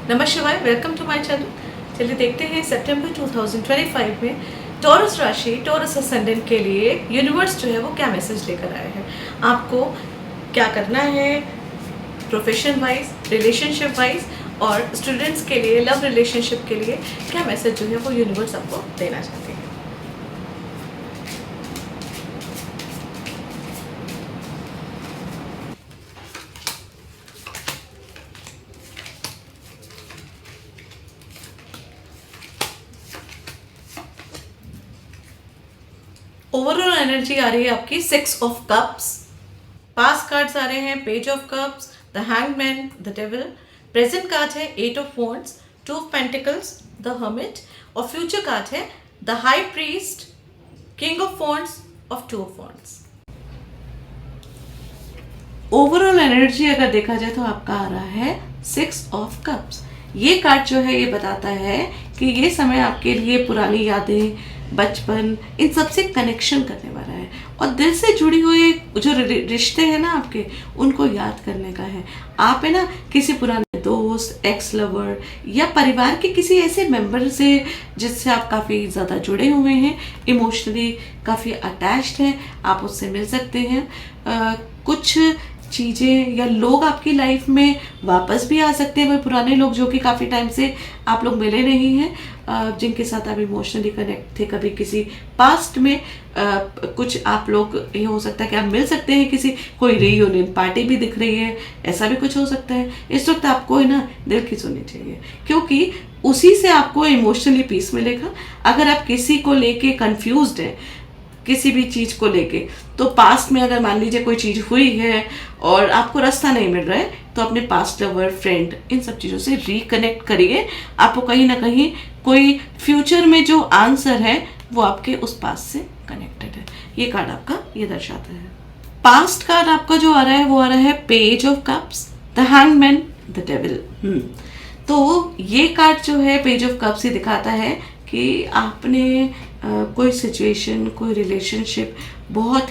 नमः शिवाय, welcome to my channel. चलिए देखते हैं सितंबर 2025 में टॉरस राशि, टॉरस असेंडेंट के लिए यूनिवर्स जो है वो क्या मैसेज लेकर आया है। आपको क्या करना है प्रोफेशन वाइज, रिलेशनशिप वाइज, और स्टूडेंट्स के लिए, लव रिलेशनशिप के लिए क्या मैसेज जो है वो यूनिवर्स आपको देना चाहते हैं। ओवरऑल एनर्जी आ रही है आपकी 6 ऑफ कप्स। पास कार्ड्स आ रहे हैं page of cups, the hangman, the devil. Present card है 8 of wands, 2 of pentacles, the hermit. और फ्यूचर कार्ड है the high priest, king of wands और 2 ऑफ वॉन्ड्स। ओवरऑल एनर्जी अगर देखा जाए तो आपका आ रहा है 6 ऑफ कप्स। ये कार्ड जो है ये बताता है कि ये समय आपके लिए पुरानी यादें, बचपन, इन सब से कनेक्शन करने वाला है और दिल से जुड़ी हुई जो रिश्ते हैं ना आपके, उनको याद करने का है। आप है ना किसी पुराने दोस्त, एक्स लवर या परिवार के किसी ऐसे मेंबर से जिससे आप काफ़ी ज़्यादा जुड़े हुए हैं, इमोशनली काफ़ी अटैच्ड हैं, आप उससे मिल सकते हैं। कुछ चीज़ें या लोग आपकी लाइफ में वापस भी आ सकते हैं, वो पुराने लोग जो कि काफ़ी टाइम से आप लोग मिले नहीं हैं, जिनके साथ आप इमोशनली कनेक्ट थे कभी किसी पास्ट में। कुछ आप लोग, ये हो सकता है कि आप मिल सकते हैं, किसी कोई रीयूनियन पार्टी भी दिख रही है, ऐसा भी कुछ हो सकता है। इस वक्त आपको है ना दिल की सुननी चाहिए, क्योंकि उसी से आपको इमोशनली पीस मिलेगा। अगर आप किसी को लेके कंफ्यूज्ड हैं, किसी भी चीज़ को लेके, तो पास्ट में अगर मान लीजिए कोई चीज़ हुई है और आपको रास्ता नहीं मिल रहा है, तो अपने पास्ट लवर, फ्रेंड, इन सब चीज़ों से रिकनेक्ट करिए। आपको कहीं ना कहीं कोई फ्यूचर में जो आंसर है वो आपके उस पास्ट से कनेक्टेड है। ये कार्ड आपका ये दर्शाता है। पास्ट कार्ड आपका जो आ रहा है वो आ रहा है page of cups, the hangman, the devil. तो ये कार्ड जो है पेज ऑफ कप्स ही दिखाता है कि आपने कोई सिचुएशन, कोई रिलेशनशिप बहुत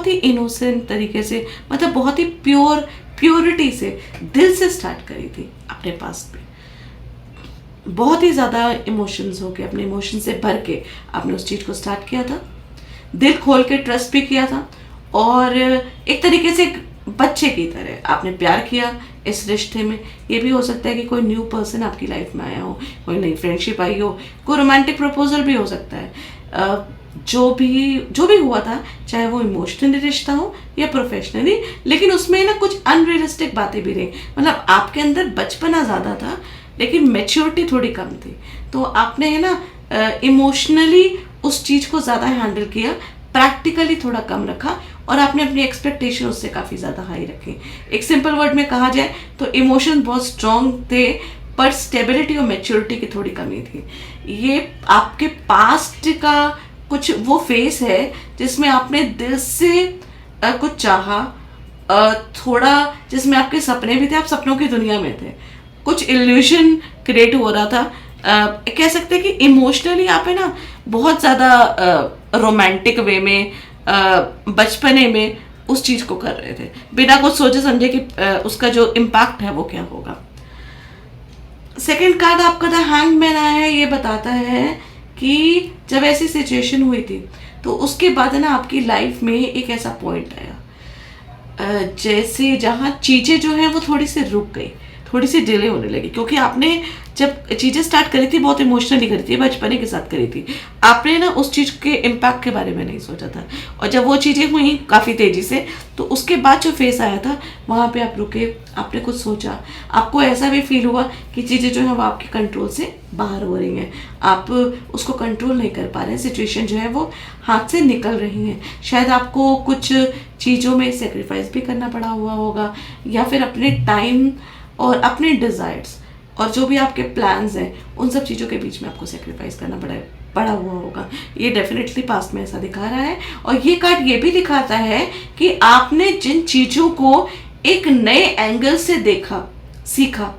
ही इनोसेंट तरीके से, मतलब बहुत ही प्योरिटी से, दिल से स्टार्ट करी थी अपने पास्ट में। बहुत ही ज़्यादा इमोशंस हो के, अपने इमोशन से भर के आपने उस चीज़ को स्टार्ट किया था, दिल खोल के ट्रस्ट भी किया था, और एक तरीके से बच्चे की तरह आपने प्यार किया इस रिश्ते में। ये भी हो सकता है कि कोई न्यू पर्सन आपकी लाइफ में आया हो, कोई नई फ्रेंडशिप आई हो, कोई रोमांटिक प्रपोजल भी हो सकता है। जो भी हुआ था, चाहे वो इमोशनली रिश्ता हो या प्रोफेशनली, लेकिन उसमें ना कुछ अनरियलिस्टिक बातें भी रही। मतलब आपके अंदर बचपना ज़्यादा था लेकिन मैच्योरिटी थोड़ी कम थी, तो आपने है ना इमोशनली उस चीज़ को ज़्यादा हैंडल किया, प्रैक्टिकली थोड़ा कम रखा, और आपने अपनी एक्सपेक्टेशन उससे काफ़ी ज़्यादा हाई रखी। एक सिंपल वर्ड में कहा जाए तो इमोशन बहुत स्ट्रॉन्ग थे, पर स्टेबिलिटी और मैच्योरिटी की थोड़ी कमी थी। ये आपके पास्ट का कुछ वो फेस है जिसमें आपने दिल से कुछ चाहा, थोड़ा जिसमें आपके सपने भी थे, आप सपनों की दुनिया में थे, कुछ इल्यूशन क्रिएट हो रहा था। कह सकते हैं कि इमोशनली आप है ना बहुत ज़्यादा रोमांटिक वे में, बचपने में उस चीज़ को कर रहे थे, बिना कुछ सोचे समझे कि उसका जो इम्पैक्ट है वो क्या होगा। सेकंड कार्ड आपका द हैंगमैन आया है। ये बताता है कि जब ऐसी सिचुएशन हुई थी तो उसके बाद है ना आपकी लाइफ में एक ऐसा पॉइंट आया, जैसे जहाँ चीज़ें जो हैं वो थोड़ी सी रुक गई, थोड़ी सी डिले होने लगी, क्योंकि आपने जब चीज़ें स्टार्ट करी थी बहुत इमोशनली करी थी, बचपने के साथ करी थी, आपने ना उस चीज़ के इम्पैक्ट के बारे में नहीं सोचा था, और जब वो चीज़ें हुई काफ़ी तेज़ी से, तो उसके बाद जो फेस आया था वहाँ पे आप रुके, आपने कुछ सोचा, आपको ऐसा भी फील हुआ कि चीज़ें जो है वो आपके कंट्रोल से बाहर हो रही हैं, आप उसको कंट्रोल नहीं कर पा रहे हैं, सिचुएशन जो है वो हाथ से निकल रही हैं। शायद आपको कुछ चीज़ों में सेक्रीफाइस भी करना पड़ा हुआ होगा, या फिर अपने टाइम और अपने डिज़ायर्स और जो भी आपके प्लान्स हैं उन सब चीज़ों के बीच में आपको सेक्रीफाइस करना पड़ा हुआ होगा। ये डेफिनेटली पास्ट में ऐसा दिखा रहा है। और ये कार्ड ये भी दिखाता है कि आपने जिन चीज़ों को एक नए एंगल से देखा, सीखा,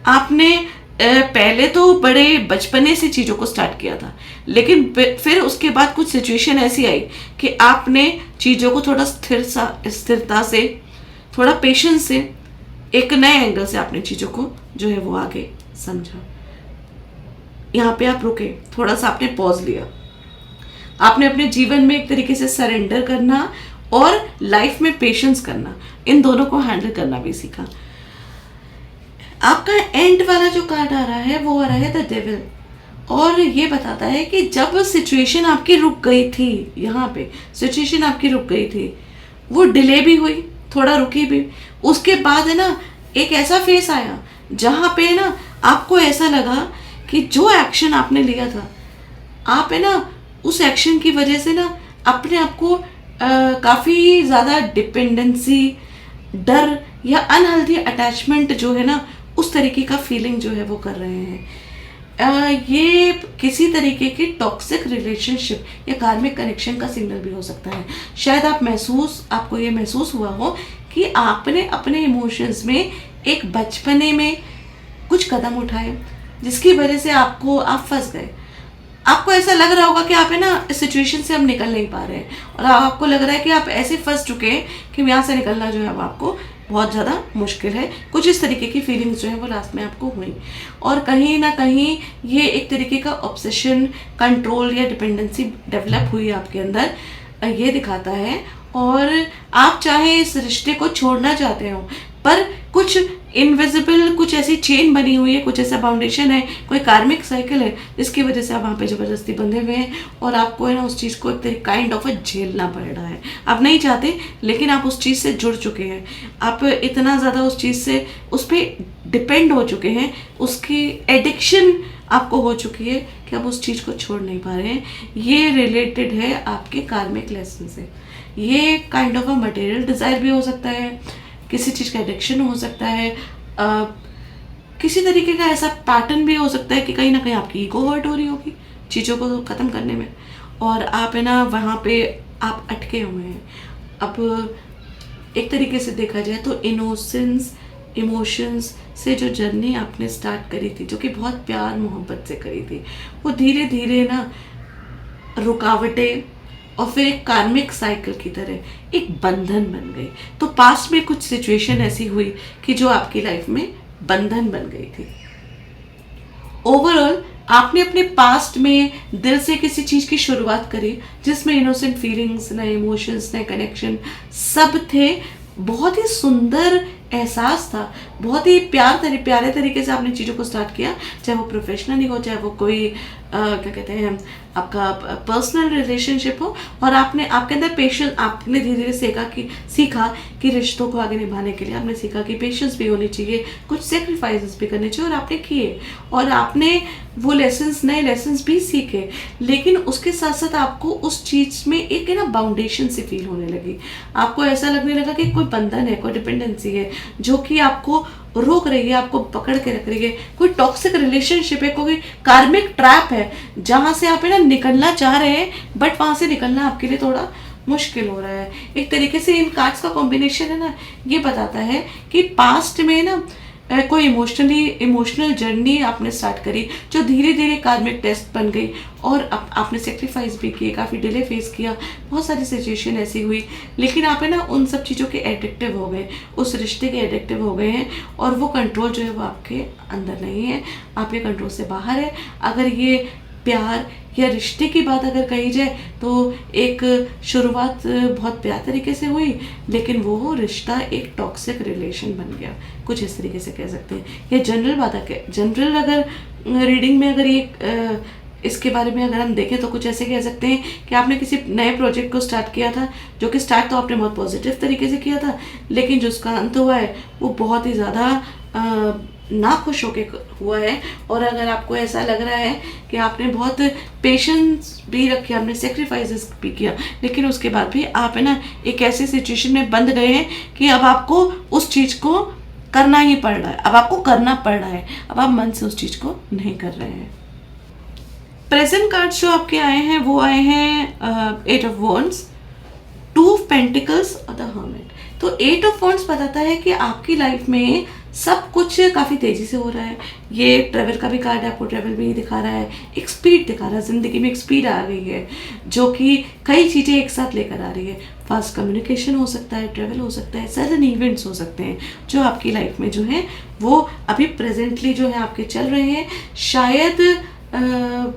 आपने पहले तो बड़े बचपने से चीज़ों को स्टार्ट किया था, लेकिन फिर उसके बाद कुछ सिचुएशन ऐसी आई कि आपने चीज़ों को थोड़ा स्थिरता से, थोड़ा पेशेंस से, एक नए एंगल से आपने चीज़ों को जो है वो आगे समझा। यहाँ पे आप रुके, थोड़ा सा आपने पॉज लिया, आपने अपने जीवन में एक तरीके से सरेंडर करना और लाइफ में पेशेंस करना, इन दोनों को हैंडल करना भी सीखा। आपका एंड वाला जो कार्ड आ रहा है वो आ रहा है द डेविल, और ये बताता है कि जब सिचुएशन आपकी रुक गई थी, यहाँ पे सिचुएशन आपकी रुक गई थी, वो डिले भी हुई, थोड़ा रुकी भी, उसके बाद है ना एक ऐसा फेस आया जहाँ पे ना आपको ऐसा लगा कि जो एक्शन आपने लिया था, आप है ना उस एक्शन की वजह से ना अपने आप को काफ़ी ज़्यादा डिपेंडेंसी, डर या अनहेल्दी अटैचमेंट जो है ना उस तरीके का फीलिंग जो है वो कर रहे हैं। ये किसी तरीके की टॉक्सिक रिलेशनशिप या कार्मिक कनेक्शन का सिग्नल भी हो सकता है। शायद आपको ये महसूस हुआ हो कि आपने अपने इमोशंस में एक बचपने में कुछ कदम उठाए जिसकी वजह से आप फंस गए। आपको ऐसा लग रहा होगा कि आप है ना इस सिचुएशन से अब निकल नहीं पा रहे हैं, और आपको लग रहा है कि आप ऐसे फंस चुके हैं कि यहाँ से निकलना जो है वो आपको बहुत ज़्यादा मुश्किल है। कुछ इस तरीके की फीलिंग्स जो है वो लास्ट में आपको हुई, और कहीं ना कहीं ये एक तरीके का ऑब्सेशन, कंट्रोल या डिपेंडेंसी डेवलप हुई आपके अंदर, ये दिखाता है। और आप चाहे इस रिश्ते को छोड़ना चाहते हो, पर कुछ इनविजिबल, कुछ ऐसी चेन बनी हुई है, कुछ ऐसा फाउंडेशन है, कोई कार्मिक साइकिल है जिसकी वजह से आप वहाँ पे ज़बरदस्ती बंधे हुए हैं, और आपको है ना उस चीज़ को एक तरीके काइंड ऑफ झेलना पड़ रहा है। आप नहीं चाहते लेकिन आप उस चीज़ से जुड़ चुके हैं, आप इतना ज़्यादा उस चीज़ से, उस पर डिपेंड हो चुके हैं, उसकी एडिक्शन आपको हो चुकी है कि आप उस चीज़ को छोड़ नहीं पा रहे हैं। ये रिलेटेड है आपके कार्मिक लेसन से। ये kind of a material desire भी हो सकता है, किसी चीज़ का एडिक्शन हो सकता है, किसी तरीके का ऐसा पैटर्न भी हो सकता है कि कहीं ना कहीं आपकी ईगो हर्ट हो रही होगी चीज़ों को ख़त्म करने में, और आप है ना वहाँ पे आप अटके हुए हैं। अब एक तरीके से देखा जाए तो इनोसेंस, इमोशंस से जो जर्नी आपने स्टार्ट करी थी, जो कि बहुत प्यार मोहब्बत से करी थी, वो धीरे धीरे ना रुकावटें और फिर एक कार्मिक साइकिल की तरह एक बंधन बन गई। तो पास्ट में कुछ सिचुएशन ऐसी हुई कि जो आपकी लाइफ में बंधन बन गई थी। ओवरऑल आपने अपने पास्ट में दिल से किसी चीज़ की शुरुआत करी जिसमें इनोसेंट फीलिंग्स, नए इमोशंस, नए कनेक्शन सब थे, बहुत ही सुंदर एहसास था, बहुत ही प्यारे तरीके से आपने चीज़ों को स्टार्ट किया, चाहे वो प्रोफेशनली हो, चाहे वो कोई क्या कहते हैं आपका पर्सनल रिलेशनशिप हो, और आपके अंदर पेशेंस, आपने धीरे धीरे सीखा कि रिश्तों को आगे निभाने के लिए आपने सीखा कि पेशेंस भी होनी चाहिए, कुछ सेक्रीफाइसेस भी करने चाहिए, और आपने किए, और आपने वो नए लेसन्स भी सीखे। लेकिन उसके साथ साथ आपको उस चीज़ में एक है ना बाउंडेशन से फील होने लगी, आपको ऐसा लगने लगा कि कोई बंधन है, कोई डिपेंडेंसी है जो कि आपको रोक रही है, आपको पकड़ के रख रही है, कोई टॉक्सिक रिलेशनशिप है, कोई कार्मिक ट्रैप है जहाँ से आप है ना निकलना चाह रहे हैं, बट वहाँ से निकलना आपके लिए थोड़ा मुश्किल हो रहा है। एक तरीके से इन कार्ड्स का कॉम्बिनेशन है ना, ये बताता है कि पास्ट में ना कोई इमोशनल जर्नी आपने स्टार्ट करी जो धीरे धीरे कार्मिक टेस्ट बन गई, और आपने सेक्रीफाइस भी किए, काफ़ी डिले फेस किया, बहुत सारी सिचुएशन ऐसी हुई, लेकिन आप है ना उन सब चीज़ों के एडिक्टिव हो गए, उस रिश्ते के एडिक्टिव हो गए हैं, और वो कंट्रोल जो है वो आपके अंदर नहीं है, आपके कंट्रोल से बाहर है। अगर ये प्यार या रिश्ते की बात अगर कही जाए तो एक शुरुआत बहुत प्यार तरीके से हुई, लेकिन वो रिश्ता एक टॉक्सिक रिलेशन बन गया, कुछ इस तरीके से कह सकते हैं। ये जनरल बात है, जनरल अगर रीडिंग में अगर ये इसके बारे में अगर हम देखें तो कुछ ऐसे कह सकते हैं कि आपने किसी नए प्रोजेक्ट को स्टार्ट किया था, जो कि स्टार्ट तो आपने बहुत पॉजिटिव तरीके से किया था, लेकिन जो उसका अंत हुआ है वो बहुत ही ज़्यादा ना खुश होके हुआ है। और अगर आपको ऐसा लग रहा है कि आपने बहुत पेशेंस भी रखी, आपने सेक्रीफाइसेस भी किया, लेकिन उसके बाद भी आप है ना एक ऐसी सिचुएशन में बंध गए हैं कि अब आपको उस चीज़ को करना ही पड़ रहा है, अब आपको करना पड़ रहा है, अब आप मन से उस चीज़ को नहीं कर रहे हैं। प्रेजेंट कार्ड्स जो आपके आए हैं वो आए हैं 8 ऑफ वॉन्ड्स, 2 ऑफ पेंटिकल्स और द हर्मिट। तो 8 ऑफ वॉन्ड्स बताता है कि आपकी लाइफ में सब कुछ काफ़ी तेज़ी से हो रहा है। ये ट्रैवल का भी कार्ड है, आपको ट्रैवल भी दिखा रहा है, एक स्पीड दिखा रहा है, ज़िंदगी में एक स्पीड आ गई है जो कि कई चीज़ें एक साथ लेकर आ रही है। फास्ट कम्युनिकेशन हो सकता है, ट्रैवल हो सकता है, सडन इवेंट्स हो सकते हैं जो आपकी लाइफ में जो है वो अभी प्रेजेंटली जो है आपके चल रहे हैं। शायद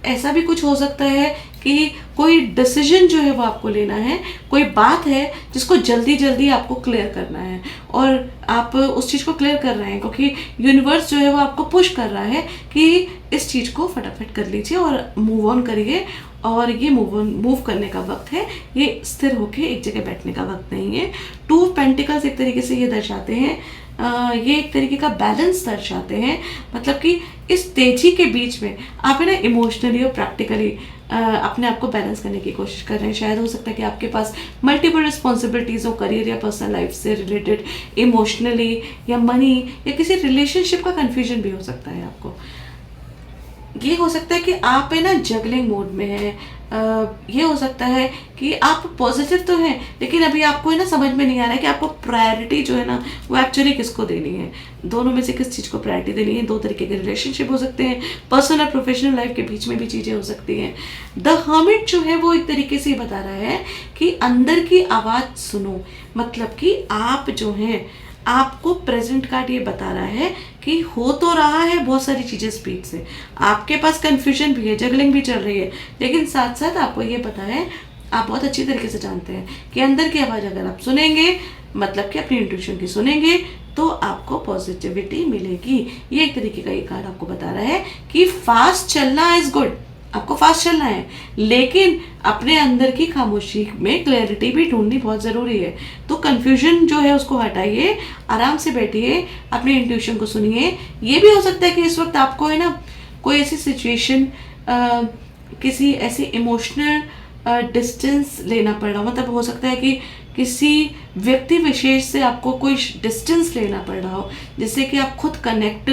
ऐसा भी कुछ हो सकता है कि कोई डिसीजन जो है वो आपको लेना है, कोई बात है जिसको जल्दी जल्दी आपको क्लियर करना है और आप उस चीज़ को क्लियर कर रहे हैं क्योंकि यूनिवर्स जो है वो आपको पुश कर रहा है कि इस चीज़ को फटाफट कर लीजिए और मूव ऑन करिए। और ये मूव करने का वक्त है, ये स्थिर होके एक जगह बैठने का वक्त नहीं है। 2 पेंटिकल्स एक तरीके से ये दर्शाते हैं, ये एक तरीके का बैलेंस दर्शाते हैं। मतलब कि इस तेजी के बीच में आप है ना इमोशनली और प्रैक्टिकली अपने आप को बैलेंस करने की कोशिश कर रहे हैं। शायद हो सकता है कि आपके पास मल्टीपल रिस्पॉन्सिबिलिटीज़ हो, करियर या पर्सनल लाइफ से रिलेटेड, इमोशनली या मनी या किसी रिलेशनशिप का कन्फ्यूजन भी हो सकता है आपको। ये हो सकता है कि आप है ना जगलिंग मोड में हैं। ये हो सकता है कि आप पॉजिटिव तो हैं लेकिन अभी आपको है ना समझ में नहीं आ रहा है कि आपको प्रायोरिटी जो है ना वो एक्चुअली किसको देनी है। दोनों में से किस चीज़ को प्रायोरिटी देनी है। 2 तरीके के रिलेशनशिप हो सकते हैं, पर्सनल और प्रोफेशनल लाइफ के बीच में भी चीज़ें हो सकती हैं। द हर्मिट जो है वो एक तरीके से बता रहा है कि अंदर की आवाज़ सुनो। मतलब कि आप जो हैं, आपको प्रेजेंट कार्ड ये बता रहा है कि हो तो रहा है बहुत सारी चीज़ें स्पीड से, आपके पास कन्फ्यूजन भी है, जगलिंग भी चल रही है, लेकिन साथ साथ आपको ये पता है, आप बहुत अच्छी तरीके से जानते हैं कि अंदर की आवाज़ अगर आप सुनेंगे, मतलब कि अपनी इंट्यूशन की सुनेंगे, तो आपको पॉजिटिविटी मिलेगी। ये एक तरीके का ये कार्ड आपको बता रहा है कि फास्ट चलना इज गुड, आपको फास्ट चलना है, लेकिन अपने अंदर की खामोशी में क्लैरिटी भी ढूंढनी बहुत ज़रूरी है। तो कन्फ्यूजन जो है उसको हटाइए, आराम से बैठिए, अपने इंट्यूशन को सुनिए। ये भी हो सकता है कि इस वक्त आपको है ना कोई ऐसी सिचुएशन, किसी ऐसी इमोशनल डिस्टेंस लेना पड़ रहा हो। मतलब हो सकता है कि किसी व्यक्ति विशेष से आपको कोई डिस्टेंस लेना पड़ रहा हो, जिससे कि आप खुद कनेक्ट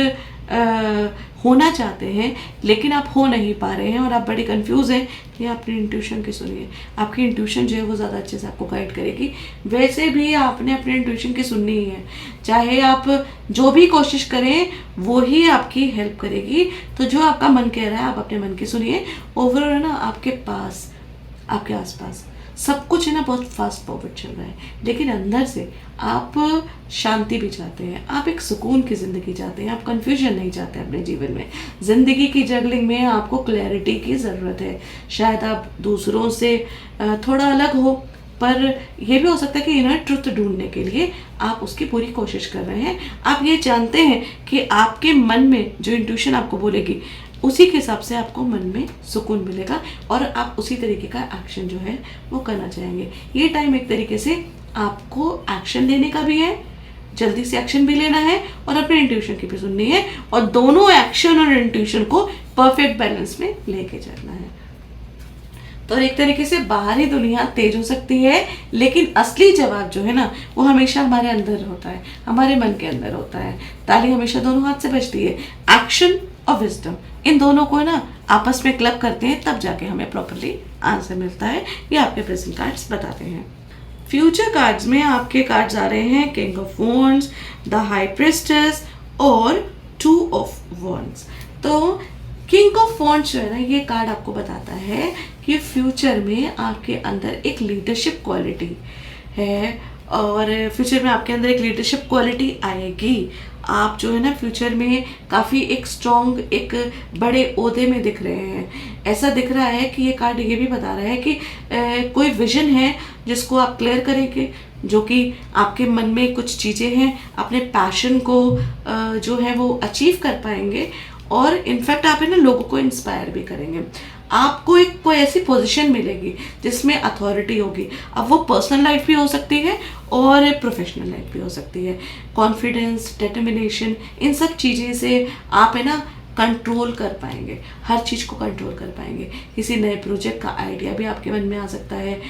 होना चाहते हैं लेकिन आप हो नहीं पा रहे हैं और आप बड़े कंफ्यूज हैं। ये अपनी इंट्यूशन की सुनिए, आपकी इंट्यूशन जो है वो ज़्यादा अच्छे से आपको गाइड करेगी। वैसे भी आपने अपनी इंट्यूशन की सुननी ही है, चाहे आप जो भी कोशिश करें वो ही आपकी हेल्प करेगी। तो जो आपका मन कह रहा है आप अपने मन की सुनिए। ओवरऑल है ना आपके पास, आपके आसपास सब कुछ है ना बहुत फास्ट फॉरवर्ड चल रहा है, लेकिन अंदर से आप शांति भी चाहते हैं, आप एक सुकून की ज़िंदगी चाहते हैं, आप कंफ्यूजन नहीं चाहते अपने जीवन में। ज़िंदगी की जगलिंग में आपको क्लैरिटी की ज़रूरत है। शायद आप दूसरों से थोड़ा अलग हो, पर यह भी हो सकता है कि इनर ट्रुथ ढूंढने के लिए आप उसकी पूरी कोशिश कर रहे हैं। आप ये जानते हैं कि आपके मन में जो इंट्यूशन आपको बोलेगी उसी के हिसाब से आपको मन में सुकून मिलेगा और आप उसी तरीके का एक्शन जो है वो करना चाहेंगे। ये टाइम एक तरीके से आपको एक्शन लेने का भी है, जल्दी से एक्शन भी लेना है और अपने इंट्यूशन की भी सुननी है, और दोनों एक्शन और इंट्यूशन को परफेक्ट बैलेंस में लेके चलना है। तो एक तरीके से बाहरी दुनिया तेज हो सकती है, लेकिन असली जवाब जो है ना वो हमेशा हमारे अंदर होता है, हमारे मन के अंदर होता है। ताली हमेशा दोनों हाथ से बजती है। एक्शन और विजडम, इन दोनों को ना आपस में क्लब करते हैं, तब जाके हमें प्रॉपरली आंसर मिलता है। ये आपके प्रेजेंट कार्ड्स बताते हैं। फ्यूचर कार्ड्स में आपके कार्ड्स आ रहे हैं king of wands, the high priestess और 2 ऑफ वॉन्ड्स। तो किंग ऑफ वॉन्ड्स जो है ना ये कार्ड आपको बताता है कि फ्यूचर में आपके अंदर एक लीडरशिप क्वालिटी है और फ्यूचर में आपके अंदर एक लीडरशिप क्वालिटी आएगी। आप जो है ना फ्यूचर में काफ़ी एक स्ट्रॉन्ग, एक बड़े ओहदे में दिख रहे हैं। ऐसा दिख रहा है कि ये कार्ड ये भी बता रहा है कि कोई विजन है जिसको आप क्लियर करेंगे, जो कि आपके मन में कुछ चीज़ें हैं, अपने पैशन को जो है वो अचीव कर पाएंगे और इनफैक्ट आप है ना लोगों को इंस्पायर भी करेंगे। आपको एक कोई ऐसी पोजीशन मिलेगी जिसमें अथॉरिटी होगी। अब वो पर्सनल लाइफ भी हो सकती है और प्रोफेशनल लाइफ भी हो सकती है। कॉन्फिडेंस, डिटर्मिनेशन, इन सब चीज़ें से आप है ना कंट्रोल कर पाएंगे, हर चीज़ को कंट्रोल कर पाएंगे। किसी नए प्रोजेक्ट का आइडिया भी आपके मन में आ सकता है।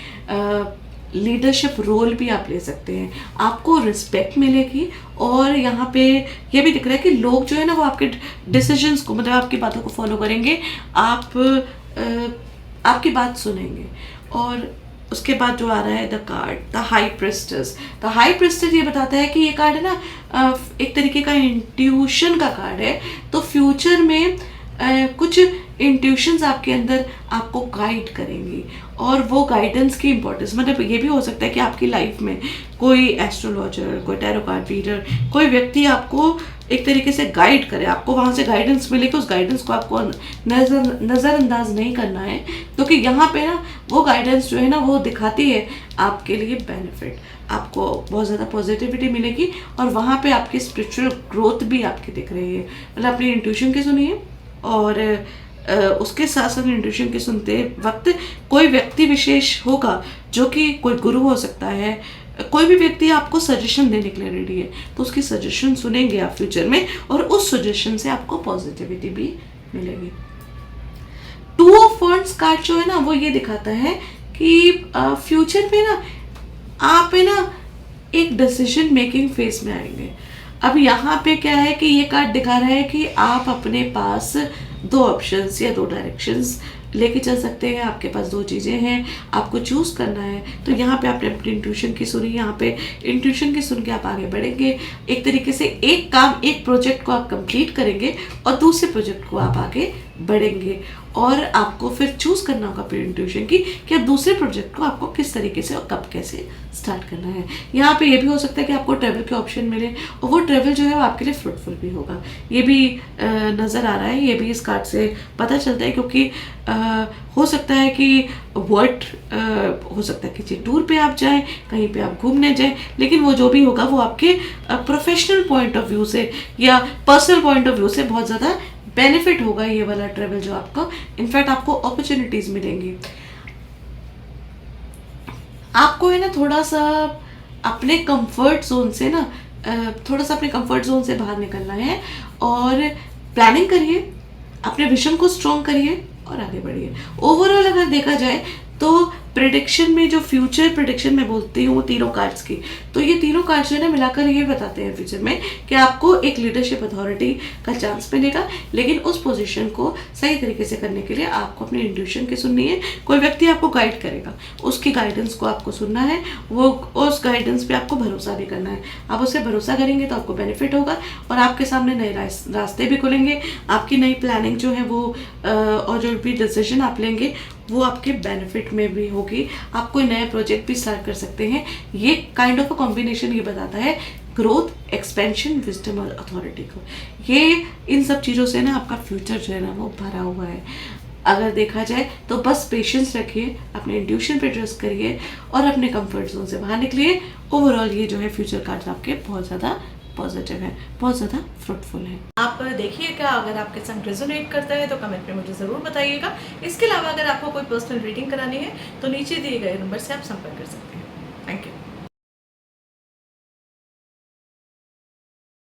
लीडरशिप रोल भी आप ले सकते हैं, आपको रिस्पेक्ट मिलेगी। और यहाँ पे ये भी दिख रहा है कि लोग जो है ना वो आपके डिसीजंस को, मतलब आपकी बातों को फॉलो करेंगे, आपकी बात सुनेंगे और उसके बाद जो आ रहा है the card the high priestess. The high priestess ये बताता है कि ये कार्ड है ना एक तरीके का इंट्यूशन का कार्ड है। तो फ्यूचर में कुछ इंट्यूशंस आपके अंदर आपको गाइड करेंगी, और वो गाइडेंस की इंपॉर्टेंस मतलब ये भी हो सकता है कि आपकी लाइफ में कोई एस्ट्रोलॉजर, कोई टैरो कार्ड रीडर, कोई व्यक्ति आपको एक तरीके से गाइड करे, आपको वहाँ से गाइडेंस मिलेगी। उस गाइडेंस को आपको नज़रअंदाज नहीं करना है, क्योंकि यहाँ पे ना वो गाइडेंस जो है ना वो दिखाती है आपके लिए बेनिफिट, आपको बहुत ज़्यादा पॉजिटिविटी मिलेगी, और वहाँ पे आपकी स्पिरिचुअल ग्रोथ भी आपकी दिख रही है। मतलब अपनी इंट्यूशन की सुनिए, और उसके साथ साथ इंट्यूशन के सुनते वक्त कोई व्यक्ति विशेष होगा, जो कि कोई गुरु हो सकता है, कोई भी व्यक्ति आपको सजेशन देने के लिए रेडी है, तो उसकी सजेशन सुनेंगे आप फ्यूचर में, और उस सजेशन से आपको पॉजिटिविटी भी मिलेगी। टू ऑफ वॉन्ड्स कार्ड जो है ना वो ये दिखाता है कि फ्यूचर में ना आप है ना एक डिसीजन मेकिंग फेज में आएंगे। अब यहाँ पे क्या है कि ये कार्ड दिखा रहा है कि आप अपने पास दो ऑप्शंस या दो डायरेक्शंस लेके चल सकते हैं, आपके पास दो चीज़ें हैं, आपको चूज़ करना है। तो यहाँ पे आपने अपनी इंट्यूशन की सुनी, यहाँ पे इंट्यूशन की सुन के आप आगे बढ़ेंगे। एक तरीके से एक काम, एक प्रोजेक्ट को आप कंप्लीट करेंगे और दूसरे प्रोजेक्ट को आप आगे बढ़ेंगे, और आपको फिर चूज़ करना होगा अपनी इंट्यूशन की कि अब दूसरे प्रोजेक्ट को आपको किस तरीके से और कब कैसे स्टार्ट करना है। यहाँ पे ये भी हो सकता है कि आपको ट्रैवल के ऑप्शन मिले, और वो ट्रैवल जो है वो आपके लिए फ्रूटफुल भी होगा। ये भी नज़र आ रहा है, ये भी इस कार्ड से पता चलता है, क्योंकि हो सकता है कि वर्ड हो सकता है कि टूर पे आप जाएं, कहीं पे आप घूमने जाएं, लेकिन वो जो भी होगा वो आपके प्रोफेशनल पॉइंट ऑफ व्यू से या पर्सनल पॉइंट ऑफ व्यू से बहुत ज़्यादा बेनिफिट होगा ये वाला ट्रैवल जो आपको, इनफैक्ट आपको अपॉर्चुनिटीज़ मिलेंगी। आपको है ना थोड़ा सा अपने कंफर्ट जोन से ना थोड़ा सा अपने कंफर्ट जोन से बाहर निकलना है, और प्लानिंग करिए, अपने विजन को स्ट्रॉन्ग करिए और आगे बढ़िए। ओवरऑल अगर देखा जाए तो प्रेडिक्शन में, जो फ्यूचर प्रेडिक्शन में बोलती हूँ तीनों कार्ड्स की, तो ये तीनों कार्ड्स जो है ना मिलाकर ये बताते हैं फ्यूचर में कि आपको एक लीडरशिप अथॉरिटी का चांस मिलेगा, लेकिन उस पोजीशन को सही तरीके से करने के लिए आपको अपनी इंट्यूशन की सुननी है। कोई व्यक्ति आपको गाइड करेगा, उसकी गाइडेंस को आपको सुनना है, वो उस गाइडेंस पे आपको भरोसा भी करना है। आप उससे भरोसा करेंगे तो आपको बेनिफिट होगा, और आपके सामने नए रास्ते भी खुलेंगे, आपकी नई प्लानिंग जो है वो और जो भी डिसीजन आप लेंगे वो आपके बेनिफिट में भी होगी। आप कोई नया प्रोजेक्ट भी स्टार्ट कर सकते हैं। ये काइंड ऑफ अ कॉम्बिनेशन ये बताता है ग्रोथ, एक्सपेंशन, विजडम और अथॉरिटी को। ये इन सब चीज़ों से ना आपका फ्यूचर जो है ना वो भरा हुआ है। अगर देखा जाए तो बस पेशेंस रखिए, अपने इंट्यूशन पे ट्रस्ट करिए और अपने कंफर्ट जोन से बाहर निकलिए। ओवरऑल ये जो है फ्यूचर कार्ड्स आपके बहुत ज़्यादा पॉजिटिव है, बहुत ज़्यादा फ्रूटफुल है। आप देखिएगा, अगर आपके संग रेजोनेट करता है तो कमेंट में मुझे ज़रूर बताइएगा। इसके अलावा अगर आपको कोई पर्सनल रीडिंग करानी है तो नीचे दिए गए नंबर से आप संपर्क कर सकते हैं। Thank you.